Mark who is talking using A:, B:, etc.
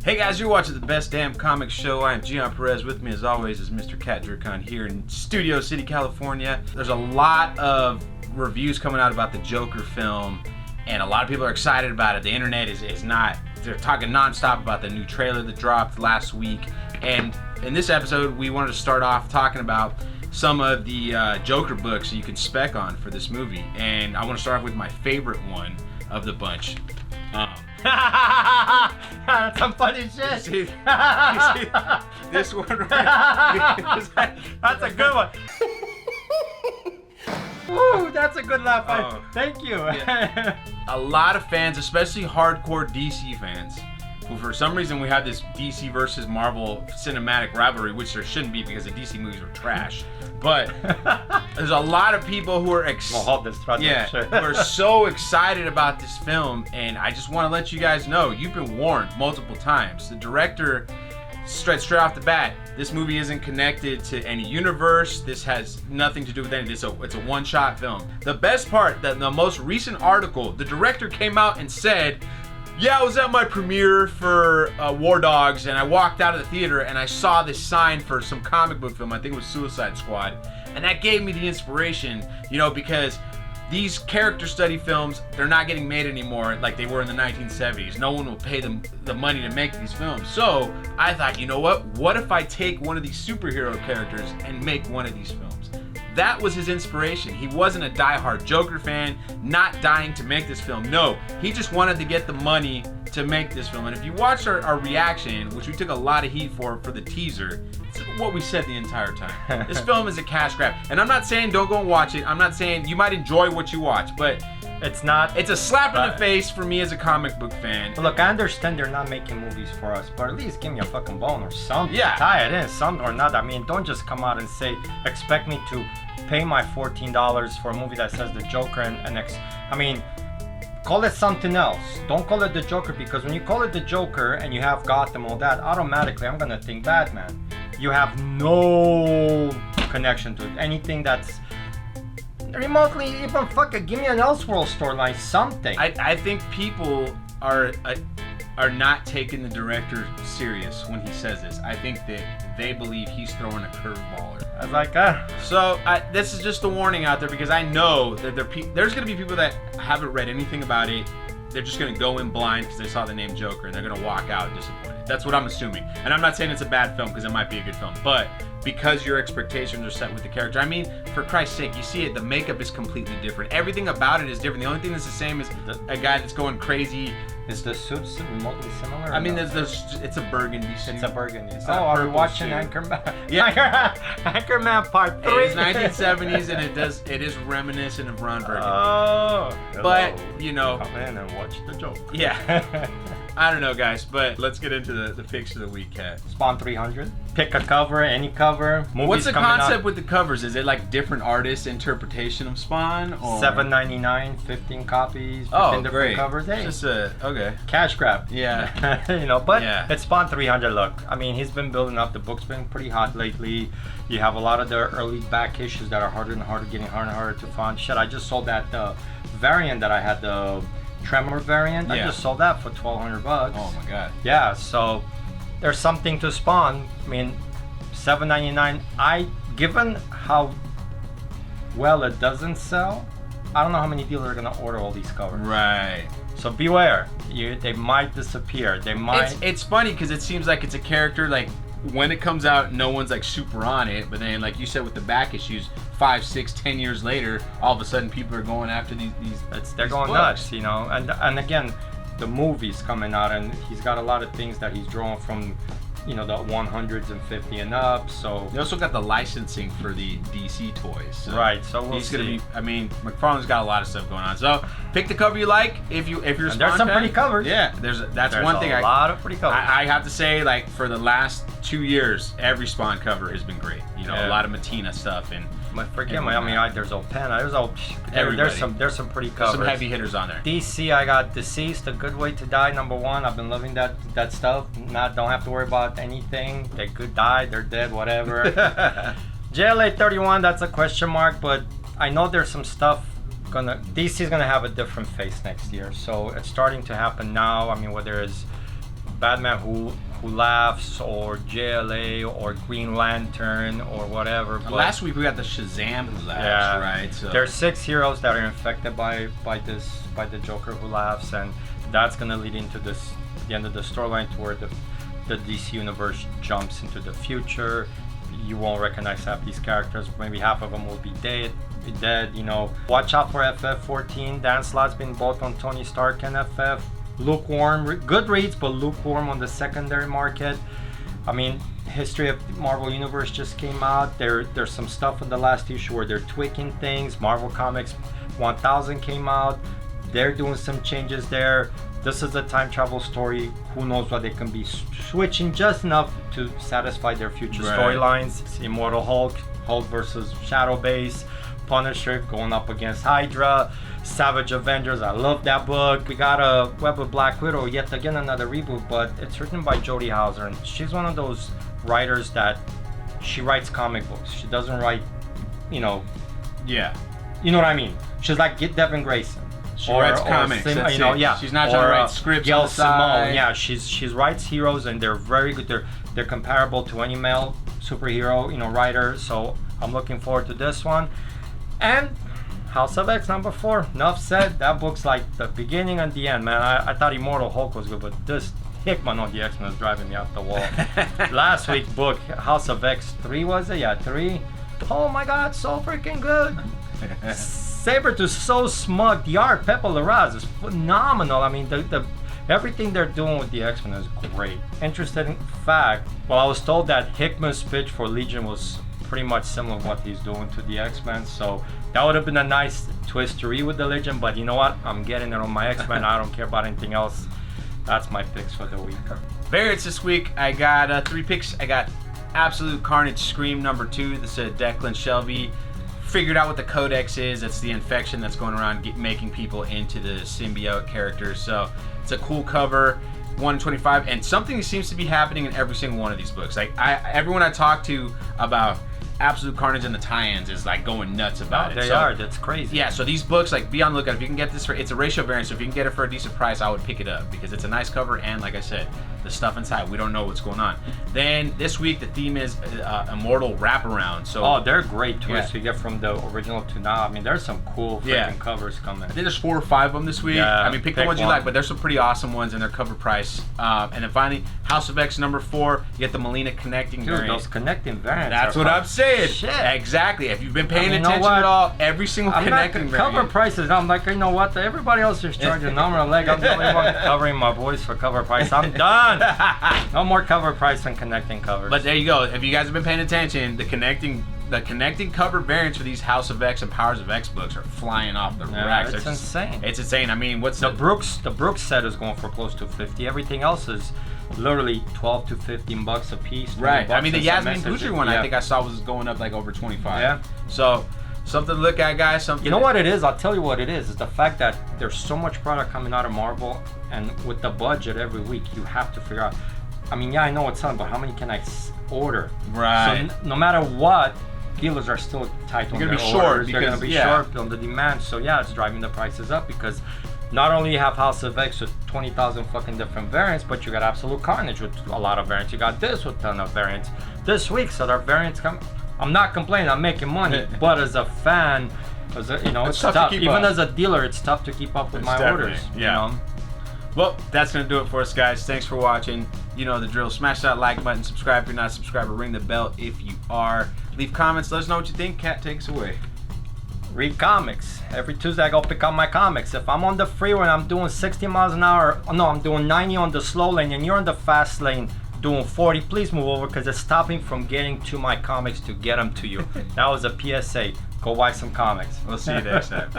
A: Hey guys, you're watching the Best Damn Comic Show. I am Gian Perez. With me as always is Mr. Cat Jercan here in Studio City, California. There's a lot of reviews coming out about the Joker film, and a lot of people are excited about it. The internet is not, they're talking nonstop about the new trailer that dropped last week. And in this episode, we wanted to start off talking about some of the Joker books you can spec on for this movie. And I want to start off with my favorite one of the bunch.
B: That's some funny shit.
A: You see this one right?
B: That's a good one. Ooh, that's a good laugh.
A: Oh.
B: Thank you.
A: Yeah. A lot of fans, especially hardcore DC fans, who for some reason we have this DC versus Marvel cinematic rivalry, which there shouldn't be because the DC movies are trash. But there's a lot of people who are who are so excited about this film, and I just want to let you guys know, you've been warned multiple times. The director, straight off the bat, this movie isn't connected to any universe. This has nothing to do with anything. It's a one-shot film. The best part, that the most recent article, the director came out and said, yeah, I was at my premiere for War Dogs, and I walked out of the theater and I saw this sign for some comic book film. I think it was Suicide Squad. And that gave me the inspiration, because these character study films, they're not getting made anymore like they were in the 1970s. No one will pay them the money to make these films. So I thought, you know what? What if I take one of these superhero characters and make one of these films? That was his inspiration. He wasn't a diehard Joker fan, not dying to make this film. No, he just wanted to get the money to make this film. And if you watch our reaction, which we took a lot of heat for the teaser, it's what we said the entire time. This film is a cash grab. And I'm not saying don't go and watch it. I'm not saying you might enjoy what you watch, but it's a slap in the face for me as a comic book fan.
B: Look, I understand they're not making movies for us, but at least give me a fucking bone or something.
A: Yeah.
B: Tie it in, something or not. I mean, don't just come out and expect me to pay my $14 for a movie that says the Joker call it something else. Don't call it the Joker, because when you call it the Joker and you have Gotham, all that, automatically I'm gonna think Batman. You have no connection to it. Anything that's remotely even give me an Elseworld storyline, something.
A: I think people are not taking the director serious when he says this. I think that they believe he's throwing a curveball.
B: I was like,
A: So this is just a warning out there, because I know that there's going to be people that haven't read anything about it. They're just going to go in blind because they saw the name Joker, and they're going to walk out disappointed. That's what I'm assuming. And I'm not saying it's a bad film, because it might be a good film. But because your expectations are set with the character. I mean, for Christ's sake, you see it, the makeup is completely different. Everything about it is different. The only thing that's the same is a guy that's going crazy.
B: Is the suit remotely similar?
A: I mean, it's a burgundy suit.
B: It's a burgundy. Are we watching Anchorman?
A: Yeah.
B: Anchorman Part 3.
A: It's 1970s, and it is reminiscent of Ron Burgundy.
B: Oh.
A: But,
B: come in and watch the joke.
A: Yeah. I don't know, guys, but let's get into the picks of the week, Cat.
B: Spawn 300. Pick a cover, any cover. Movies.
A: What's the concept with the covers? Is it like different artists' interpretation of Spawn? Or?
B: $7.99, 15 copies, 15 different covers. Hey,
A: just okay.
B: Cash grab.
A: Yeah.
B: It's Spawn 300. Look, I mean, he's been building up. The book's been pretty hot lately. You have a lot of the early back issues that are harder and harder, getting harder and harder to find. Shit, I just sold that variant that I had, the Tremor variant. I just sold that for $1,200.
A: Oh my god.
B: Yeah, so there's something to Spawn. I mean, $7.99. Given how well it doesn't sell, I don't know how many people are gonna order all these covers.
A: Right.
B: So beware. They might disappear. They might.
A: It's funny because it seems like it's a character, like when it comes out, no one's like super on it, but then like you said with the back issues, 5, 6, 10 years later, all of a sudden people are going after these
B: they're going
A: books.
B: nuts, and again, the movie's coming out, and he's got a lot of things that he's drawing from, the 100s and 50 and up. So
A: they also got the licensing for the DC toys. So
B: right. So
A: he's gonna be. I mean, McFarlane's got a lot of stuff going on. So pick the cover you like. If you're a Spawn
B: there's some
A: fan.
B: pretty covers.
A: Yeah, there's one thing.
B: A lot of pretty covers.
A: I have to say, like for the last 2 years, every Spawn cover has been great. A lot of Matina stuff and.
B: There's some pretty covers.
A: Some heavy hitters on there.
B: DC, I got Deceased, A Good Way to Die, #1. I've been loving that stuff. Don't have to worry about anything. They could die, they're dead, whatever. JLA 31, that's a question mark, but I know there's some stuff DC's gonna have a different face next year. So it's starting to happen now. I mean, whether it's Batman Who Laughs or JLA or Green Lantern or whatever. But
A: last week we got the Shazam Who Laughs,
B: yeah,
A: right? So
B: there's 6 heroes that are infected by the Joker Who Laughs, and that's gonna lead into the end of the storyline to where the DC universe jumps into the future. You won't recognize half these characters. Maybe half of them will be dead. You know, watch out for FF14. Dan Slott's been both on Tony Stark and FF. Lukewarm, good reads, but lukewarm on the secondary market. I mean, History of the Marvel Universe just came out. There's some stuff in the last issue where they're tweaking things. Marvel Comics 1000 came out. They're doing some changes there. This is a time travel story. Who knows what they can be switching just enough to satisfy their future storylines. Immortal Hulk, Hulk versus Shadow Base, Punisher going up against Hydra, Savage Avengers. I love that book. We got a Web of Black Widow, yet again another reboot, but it's written by Jodie Hauser, and she's one of those writers that she writes comic books. She doesn't write, you know.
A: Yeah.
B: You know what I mean? She's like Devin Grayson.
A: She writes comics.
B: You know, yeah.
A: She's not trying to write scripts
B: Gail
A: on the side.
B: Simone. Yeah, she writes heroes, and they're very good. They're comparable to any male superhero, you know, writer. So I'm looking forward to this one. And House of X number 4. Enough said. That book's like the beginning and the end, man. I thought Immortal Hulk was good, but this Hickman on the X-Men is driving me up the wall. Last week's book, House of X 3, was it? Yeah, 3. Oh my God, so freaking good. Sabretooth so smug. The art, Pepe Larraz, is phenomenal. I mean, the everything they're doing with the X-Men is great. Interesting fact, well, I was told that Hickman's pitch for Legion was pretty much similar to what he's doing to the X-Men, so that would have been a nice twist to read with the Legion, but you know what? I'm getting it on my X-Men. I don't care about anything else. That's my picks for the week.
A: Variants this week, I got 3 picks. I got Absolute Carnage Scream number 2. This is Declan Shelby. Figured out what the Codex is. It's the infection that's going around making people into the symbiote characters. So it's a cool cover, 125, and something seems to be happening in every single one of these books. Like everyone I talk to about Absolute Carnage and the tie-ins is like going nuts about it.
B: They are. That's crazy.
A: Yeah. So these books, like, be on the lookout. If you can get this it's a ratio variant. So if you can get it for a decent price, I would pick it up because it's a nice cover, and like I said, the stuff inside, we don't know what's going on. Then this week the theme is Immortal Wraparound. So
B: they're great twists you get from the original to now. I mean, there's some cool freaking covers coming.
A: I think there's 4 or 5 of them this week.
B: Yeah,
A: I mean, pick the ones you like, but there's some pretty awesome ones, and they're cover price. And then finally, House of X number 4. You get the Melina connecting variant.
B: Those connecting variants.
A: That's what I'm saying.
B: Shit.
A: Exactly. If you've been paying attention at all, every single connecting variant.
B: Cover prices. I'm like, you know what? Everybody else is charging an arm and a leg. I'm the only one covering my voice for cover price. I'm done. No more cover price and connecting covers.
A: But there you go. If you guys have been paying attention, the connecting cover variants for these House of X and Powers of X books are flying off the racks.
B: It's insane.
A: It's insane. I mean, what's
B: the Brooks set is going for close to $50. Everything else is literally $12 to $15 a piece.
A: Right. I mean, the Yasmin Butcher one, I think I saw was going up like over 25.
B: Yeah.
A: So something to look at, guys. Something.
B: You know what it is? I'll tell you what it is. It's the fact that there's so much product coming out of Marvel, and with the budget every week, you have to figure out. I mean, yeah, I know it's on, but how many can I order?
A: Right.
B: So no matter what, dealers are still tight on their orders. They're going to be short on the demand. So yeah, it's driving the prices up because not only you have House of X with 20,000 fucking different variants, but you got Absolute Carnage with a lot of variants. You got this with a ton of variants. This week, so their variants come. I'm not complaining. I'm making money, but as a fan, it's tough. Even as a dealer, it's tough to keep up with my orders.
A: Yeah. You know? Well, that's going to do it for us, guys. Thanks for watching. You know the drill. Smash that like button. Subscribe if you're not a subscriber. Ring the bell if you are. Leave comments. Let us know what you think. Cat, take us away.
B: Read comics. Every Tuesday I go pick up my comics. If I'm on the freeway and I'm doing 60 miles an hour, I'm doing 90 on the slow lane and you're on the fast lane doing 40, please move over because it's stopping from getting to my comics to get them to you. That was a PSA. Go buy some comics.
A: We'll see you next time.